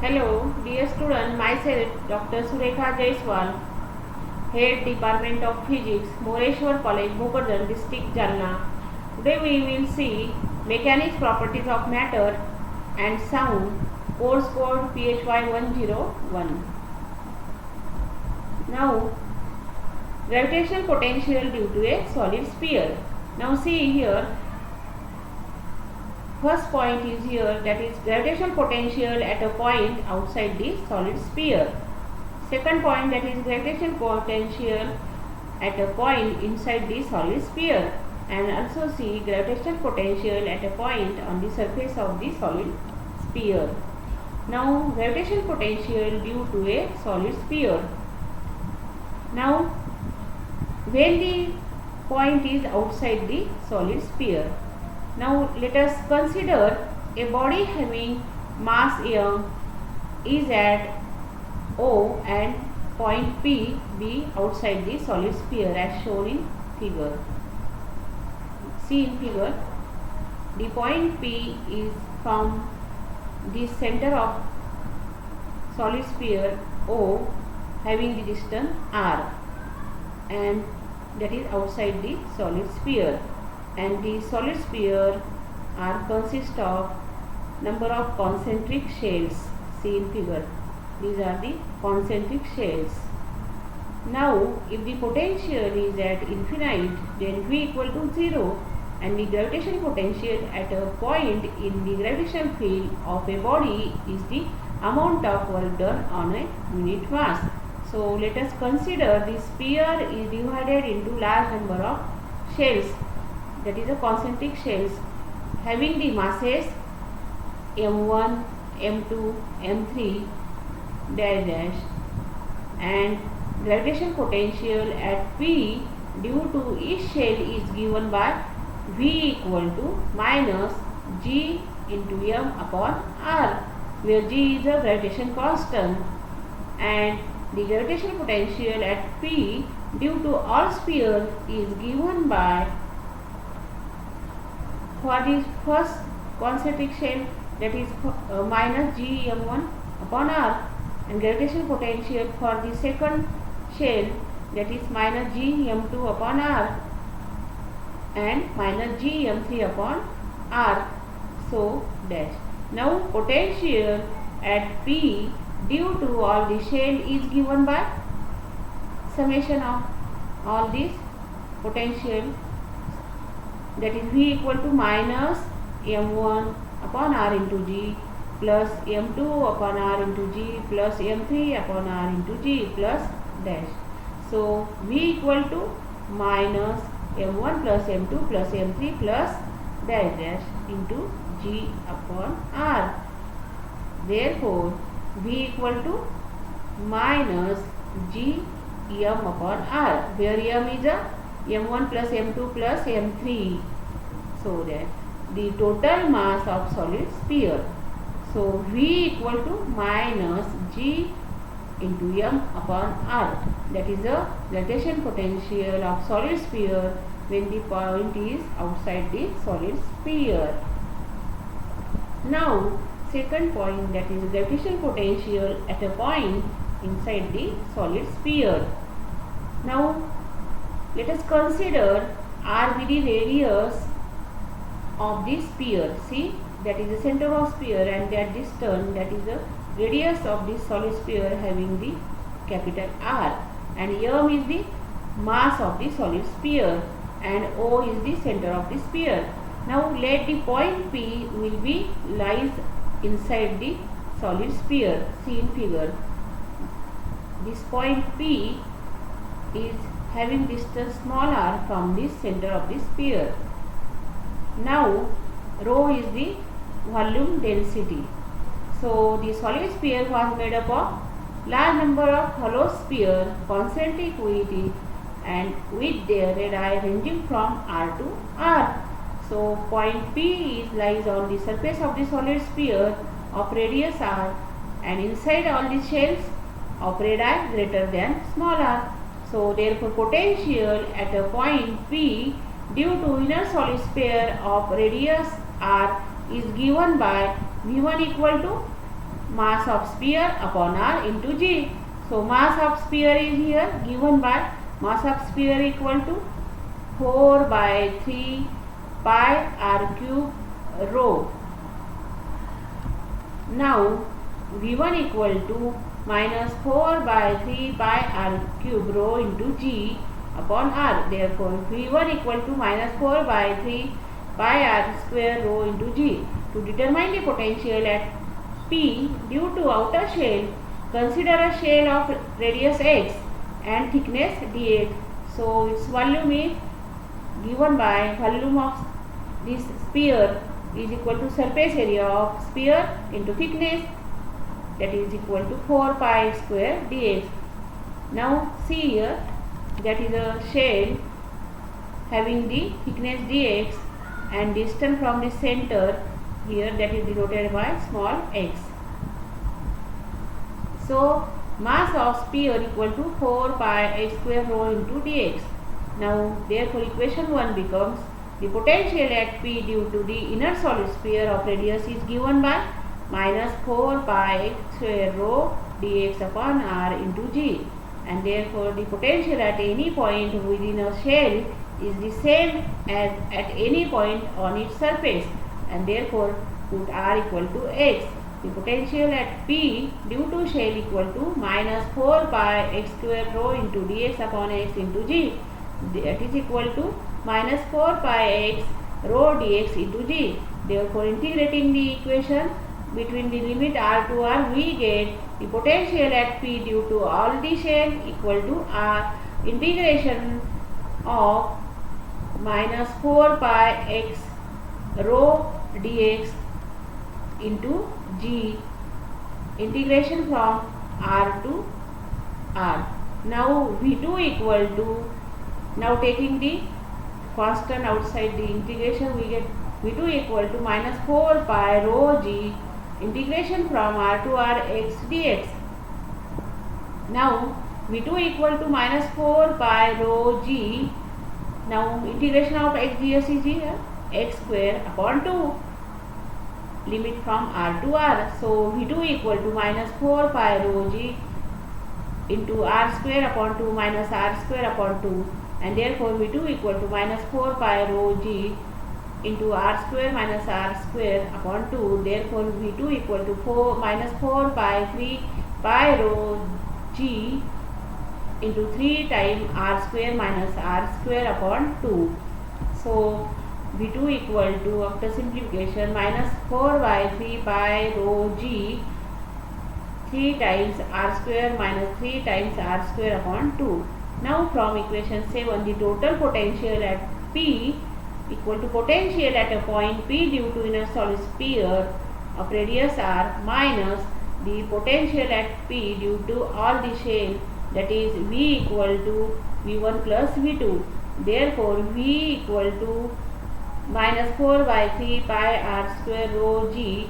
Hello, dear student. Myself, Dr. Surekha Jaiswal, Head Department of Physics, Moreshwar College, Bhokardan, District, Jalna. Today we will see mechanics properties of matter and sound. Course code PHY 101. Now, gravitational potential due to a solid sphere. Now see here. First point is here, that is gravitational potential at a point outside the solid sphere. Second point, that is gravitational potential at a point inside the solid sphere, and also see gravitational potential at a point on the surface of the solid sphere. Now gravitational potential due to a solid sphere. Now when the point is outside the solid sphere. Now let us consider a body having mass m is at O and point P be outside the solid sphere as shown in figure. See in figure, the point P is from the center of solid sphere O having the distance r, and that is outside the solid sphere. And the solid sphere are consist of number of concentric shells. See in figure, these are the concentric shells. Now if the potential is at infinite, then V equal to 0, and the gravitational potential at a point in the gravitational field of a body is the amount of work done on a unit mass. So let us consider the sphere is divided into large number of shells, that is the concentric shells having the masses m1, m2, m3 dash dash, and gravitational potential at P due to each shell is given by V equal to minus G into m upon r, where G is a gravitation constant, and the gravitational potential at P due to all spheres is given by, for the first concentric shell, that is minus G m1 upon r, and gravitational potential for the second shell, that is minus G m2 upon r and minus G m3 upon r, so dash. Now potential at P due to all the shell is given by summation of all these potential, that is V equal to minus m1 upon r into G plus m2 upon r into G plus m3 upon r into G plus dash. So V equal to minus m1 plus m2 plus m3 plus dash dash into G upon r. Therefore V equal to minus G m upon r, where m is a m1 plus m2 plus m3, so that the total mass of solid sphere. So V equal to minus G into m upon r, that is the gravitational potential of solid sphere when the point is outside the solid sphere. Now second point, that is gravitational potential at a point inside the solid sphere. Now let us consider r be the radius of the sphere. See, that is the center of sphere, and that distance, that is the radius of the solid sphere having the capital R, and m is the mass of the solid sphere, and O is the center of the sphere. Now let the point P will be lies inside the solid sphere. See in figure, this point P is having distance small r from the center of the sphere. Now rho is the volume density. So the solid sphere was made up of large number of hollow spheres concentric with it and with their radii ranging from r to r. So point P is lies on the surface of the solid sphere of radius r, and inside all the shells of radii greater than small r. So therefore potential at a point P due to inner solid sphere of radius r is given by V1 equal to mass of sphere upon r into g. So mass of sphere is here given by mass of sphere equal to 4 by 3 pi r cube rho. Now V1 equal to minus 4 by 3 pi r cube rho into g upon r. Therefore V1 equal to minus 4 by 3 pi r square rho into g. To determine the potential at P due to outer shell, consider a shell of radius x and thickness dx. So its volume is given by volume of this sphere is equal to surface area of sphere into thickness, that is equal to 4 pi square dx. Now see here, that is a shell having the thickness dx and distance from the center here, that is denoted by small x. So mass of sphere equal to 4 pi x square rho into dx. Now therefore equation 1 becomes the potential at P due to the inner solid sphere of radius is given by minus 4 pi x square rho dx upon r into g, and therefore the potential at any point within a shell is the same as at any point on its surface, and therefore put r equal to x. The potential at P due to shell equal to minus 4 pi x square rho into dx upon x into g, that is equal to minus 4 pi x rho dx into g. Therefore integrating the equation between the limit r to r, we get the potential at P due to all the shell equal to r integration of minus 4 pi x rho dx into g, integration from r to r. Now V2 equal to, now taking the constant outside the integration, we get V2 equal to minus 4 pi rho g integration from r to r x dx. Now V2 equal to minus 4 pi rho g. Now integration of x dx is here x square upon 2, limit from r to r. So V2 equal to minus 4 pi rho g into r square upon 2 minus r square upon 2, and therefore V2 equal to minus 4 pi rho g into r square minus r square upon 2. Therefore V2 equal to minus 4 pi 3 pi rho g into 3 times r square minus r square upon 2. So V2 equal to, after simplification, minus 4 by 3 pi rho g 3 times r square minus 3 times r square upon 2. Now from equation 7, the total potential at P equal to potential at a point P due to inner solid sphere of radius r minus the potential at P due to all the shell, that is V equal to V1 plus V2. Therefore V equal to minus 4 by 3 pi r square rho g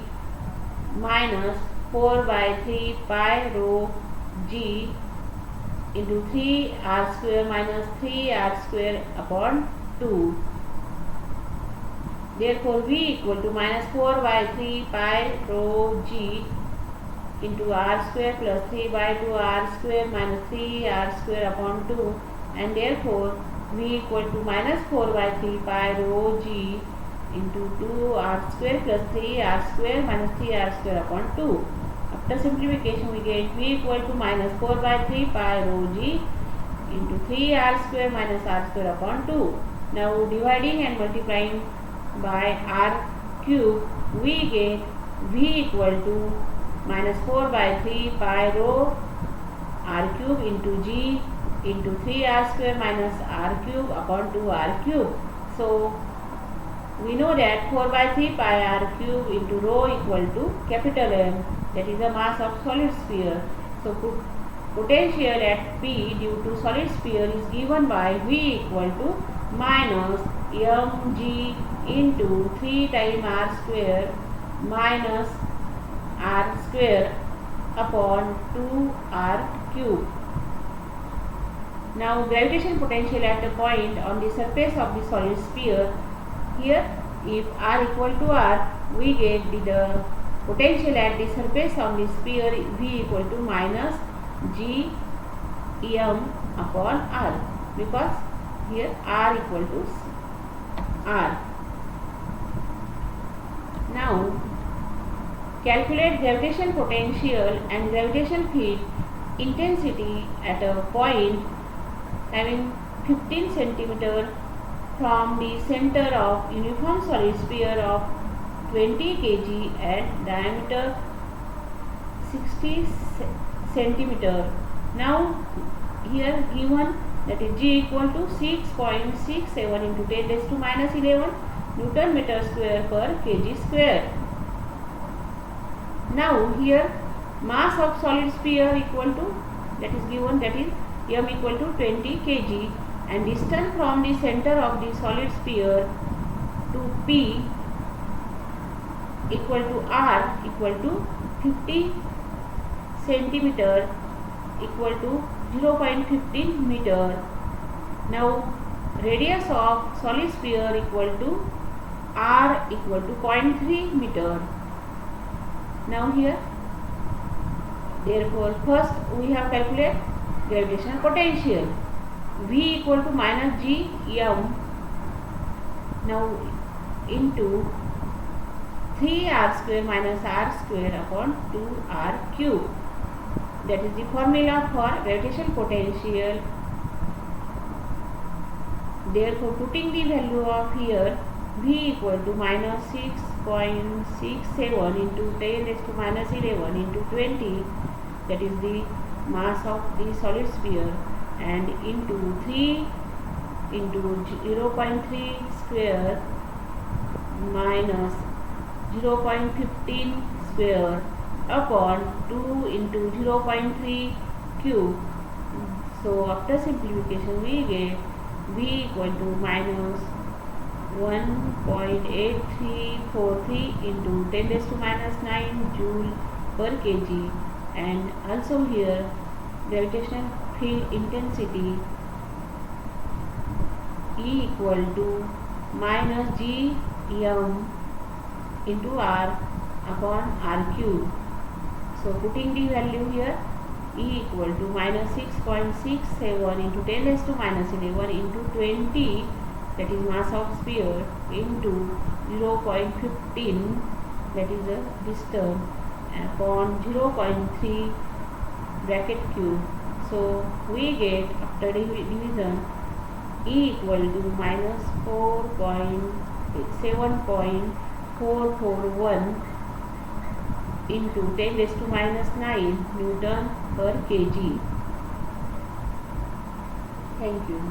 minus 4 by 3 pi rho g into 3 r square minus 3 r square upon 2. Therefore V equal to minus 4 by 3 pi rho g into r square plus 3 by 2 r square minus 3 r square upon 2, and therefore V equal to minus 4 by 3 pi rho g into 2 r square plus 3 r square minus 3 r square upon 2. After simplification we get V equal to minus 4 by 3 pi rho g into 3 r square minus r square upon 2. Now dividing and multiplying by r cube, we get V equal to minus 4 by 3 pi rho r cube into g into 3 r square minus r cube upon 2 r cube. So we know that 4 by 3 pi r cube into rho equal to capital M, that is the mass of solid sphere. So potential at P due to solid sphere is given by V equal to minus mg into 3 times r square minus r square upon 2 r cube. Now gravitation potential at a point on the surface of the solid sphere. Here if r equal to r, we get the potential at the surface of the sphere V equal to minus G m upon R, because here R equal to R. Now calculate gravitation potential and gravitation field intensity at a point having 15 centimeter from the center of uniform solid sphere of 20 kg and diameter 60 centimeter. Now here given that is G equal to 6.67 into 10 raised to minus 11 Newton meter square per kg square. Now here mass of solid sphere equal to, that is given, that is m equal to 20 kg, and distance from the center of the solid sphere to P equal to R equal to 50 centimeter equal to 0.15 meter. Now radius of solid sphere equal to R equal to 0.3 meter. Now here, therefore first we have calculate gravitational potential. V equal to minus G m, now into 3r square minus r square upon 2r cube. That is the formula for gravitational potential. Therefore putting the value of here V equal to minus 6.67 into 10 raised to minus 11 into 20, that is the mass of the solid sphere, and into 3 into 0.3 square minus 0.15 square upon 2 into 0.3 cube. So after simplification we get V equal to minus 1.8343 into 10 raised to minus 9 joule per kg, and also here gravitational field intensity E equal to minus G m into R upon R cube. So putting the value here, E equal to minus 6.67 into 10 raised to minus 11 into 20, that is mass of sphere, into 0.15, that is the distance, upon 0.3 bracket cube. So we get after division E equal to minus 7.441 into 10 raised to minus 9 Newton per kg. Thank you.